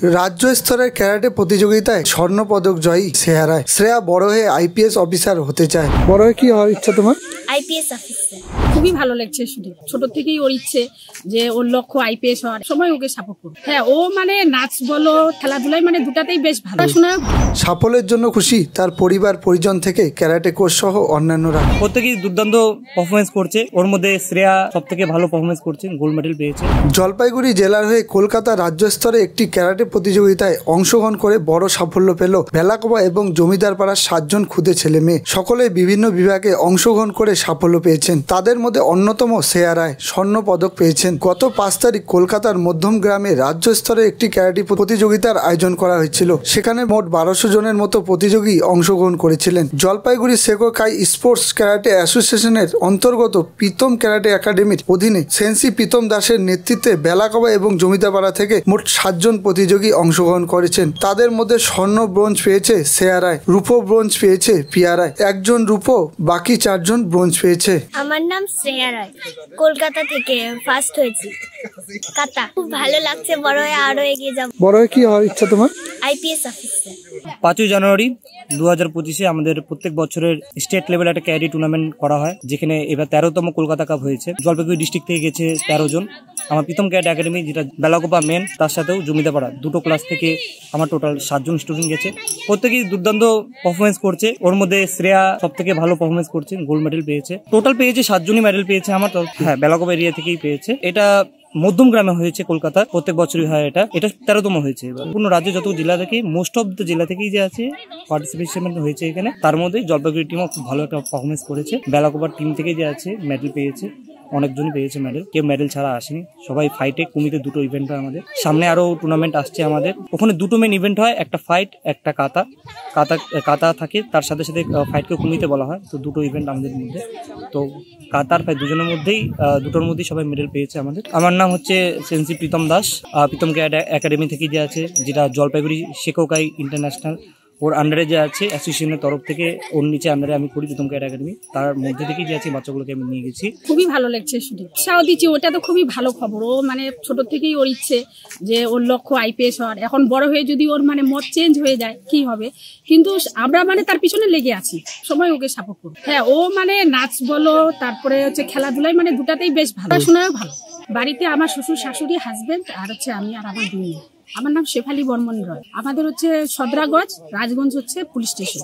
রাজ্য স্তরের ক্যারাটে প্রতিযোগিতায় স্বর্ণ পদক জয়ী শ্রেয়া রায়। শ্রেয়া বড় হয়ে আইপিএস অফিসার হতে চায়। বড় হয়ে কি হওয়ার ইচ্ছা তোমার? IPS officer. খুবই ভালো লাগছে শুনে, ছোট থেকেই ওর ইচ্ছে যে ওর লক্ষ্য আইপিএস হওয়ার। সময় ওকে সাপোর্ট করবে। হ্যাঁ, ও মানে নাচ বলো খেলাধুলায় মানে দুটাতেই বেশ ভালো। শোনা সাফল্যের জন্য খুশি তার পরিবার পরিজন থেকে ক্যারাটে কোচ সহ অন্যান্যরা। প্রত্যেকেই দুর্দান্ত পারফরমেন্স করছে। ওর মধ্যে শ্রেয়া সব থেকে ভালো পারফরমেন্স করছে, গোল্ড মেডেল পেয়েছে। জলপাইগুড়ি জেলার হয়ে কলকাতা রাজ্য স্তরে একটি ক্যারাটে প্রতিযোগিতায় অংশগ্রহণ করে বড় সাফল্য পেল বেলাকোবা এবং জমিদার পাড়ার 7 জন ক্ষুদে ছেলে মেয়ে। সকলে বিভিন্ন বিভাগে অংশগ্রহণ করে সাফল্য পেয়েছেন। তাদের মধ্যে অন্যতম শ্রেয়া রায় স্বর্ণ পদক পেয়েছেন। গত 5 তারিখ কলকাতার মধ্যম গ্রামে রাজ্য স্তরে একটি ক্যারাটে প্রতিযোগিতার আয়োজন করা হয়েছিল। সেখানে মোট 1200 জনের মতো প্রতিযোগী অংশগ্রহণ করেছিলেন। জলপাইগুড়ি সেকোকাই স্পোর্টস ক্যারাটে অ্যাসোসিয়েশনের অন্তর্গত প্রীতম ক্যারাটে একাডেমির অধীনে সেন্সি প্রীতম দাসের নেতৃত্বে বেলাকোবা এবং জমিদারপাড়া থেকে মোট 7 জন প্রতিযোগী অংশগ্রহণ করেছেন। তাদের মধ্যে স্বর্ণ ব্রোঞ্জ পেয়েছে শ্রেয়া রায়, রূপো ব্রোঞ্জ পেয়েছে পিয়া রায়, একজন রূপো, বাকি 4 জন ব্রোঞ্জ পেয়েছে। আমার নাম শ্রেয়া রায়, কলকাতা থেকে ফার্স্ট হয়েছি। কাতা খুব ভালো লাগছে, বড় হয়ে আরো এগিয়ে যাব। বড় হয়ে কি হওয়ার ইচ্ছা তোমার? IPS officer. 5ই জানুয়ারি 2025-এ আমাদের প্রত্যেক বছরের স্টেট লেভেল একটা ক্যারাটে টুর্নামেন্ট করা হয়, যেখানে এবার 13তম কলকাতা কাপ হয়েছে। জলপাইগুড়ি ডিস্ট্রিক্ট থেকে গেছে 13 জন। আমার প্রীতম ক্যারাটে একাডেমি, যেটা বেলাকোবা মেন, তার সাথেও জমিদারপাড়া দুটো ক্লাস থেকে আমার টোটাল 7 জন স্টুডেন্ট গেছে। প্রত্যেকেই দুর্দান্ত পারফরমেন্স করছে। ওর মধ্যে শ্রেয়া সব থেকে ভালো পারফরমেন্স করছে, গোল্ড মেডেল পেয়েছে। টোটাল পেয়েছে 7 জনই মেডেল পেয়েছে আমার তো। হ্যাঁ, বেলাকোবা এরিয়া থেকেই পেয়েছে। এটা মধ্যম গ্রামে হয়েছে কলকাতা, প্রত্যেক বছরই হয়। এটা 13তম হয়েছে। এবার পূর্ণ রাজ্যে যত জেলা থেকে, মোস্ট অফ দ্য জেলা থেকেই যে আছে পার্টিসিপেশন হয়েছে এখানে। তার মধ্যে জলপাইগুড়ি টিমও খুব ভালো একটা পারফরমেন্স করেছে। বেলাকোবার টিম থেকে যে আছে মেডেল পেয়েছে, অনেকজনই পেয়েছে মেডেল। কেউ মেডেল ছাড়া আসেনি, সবাই ফাইটে। কুমিতে 2টো ইভেন্ট হয় আমাদের। সামনে আরো টুর্নামেন্ট আসছে আমাদের। ওখানে 2টো মেন ইভেন্ট হয়, একটা ফাইট, একটা কাতা থাকে। তার সাথে সাথে ফাইটকে কুমিতে বলা হয়। তো 2টো ইভেন্ট আমাদের মধ্যে। তো কাতার ফাইট দুজনের মধ্যেই, 2টোর মধ্যেই সবাই মেডেল পেয়েছে আমাদের। আমার নাম হচ্ছে সেন্সি প্রীতম দাস। প্রীতম ক্যারাটে একাডেমি থেকে যে আছে, যেটা জলপাইগুড়ি সেকোকাই ইন্টারন্যাশনাল, ওর আন্ডারে যে আছে অ্যাসোসিয়েশনের তরফ থেকে, ওর নিচে আন্ডারে আমি করি প্রীতম ক্যারাটে একাডেমি। তার মধ্যে থেকেই যে আছে বাচ্চাগুলোকে আমি নিয়ে গেছি। খুবই ভালো লাগছে শুনে, উৎসাহ দিচ্ছি। ওটা তো খুবই ভালো খবর। ও মানে ছোট থেকেই ওর ইচ্ছে যে ওর লক্ষ্য আইপিএস হওয়ার। এখন বড় হয়ে যদি ওর মানে মত চেঞ্জ হয়ে যায় কি হবে, কিন্তু আমরা মানে তার পিছনে লেগে আছি, সময় ওকে সাপোর্ট করবো। হ্যাঁ, ও মানে নাচ বলো, তারপরে হচ্ছে খেলাধুলায় মানে দুটাতেই বেশ ভালো। পড়াশোনাও ভালো। বাড়িতে আমার শ্বশুর শাশুড়ি, হাজবেন্ড, আর হচ্ছে আমি আর আমার 2 মেয়ে। আমার নাম শেফালি বর্মন রয়। আমাদের হচ্ছে সদরাগঞ্জ, রাজগঞ্জ হচ্ছে পুলিশ স্টেশন।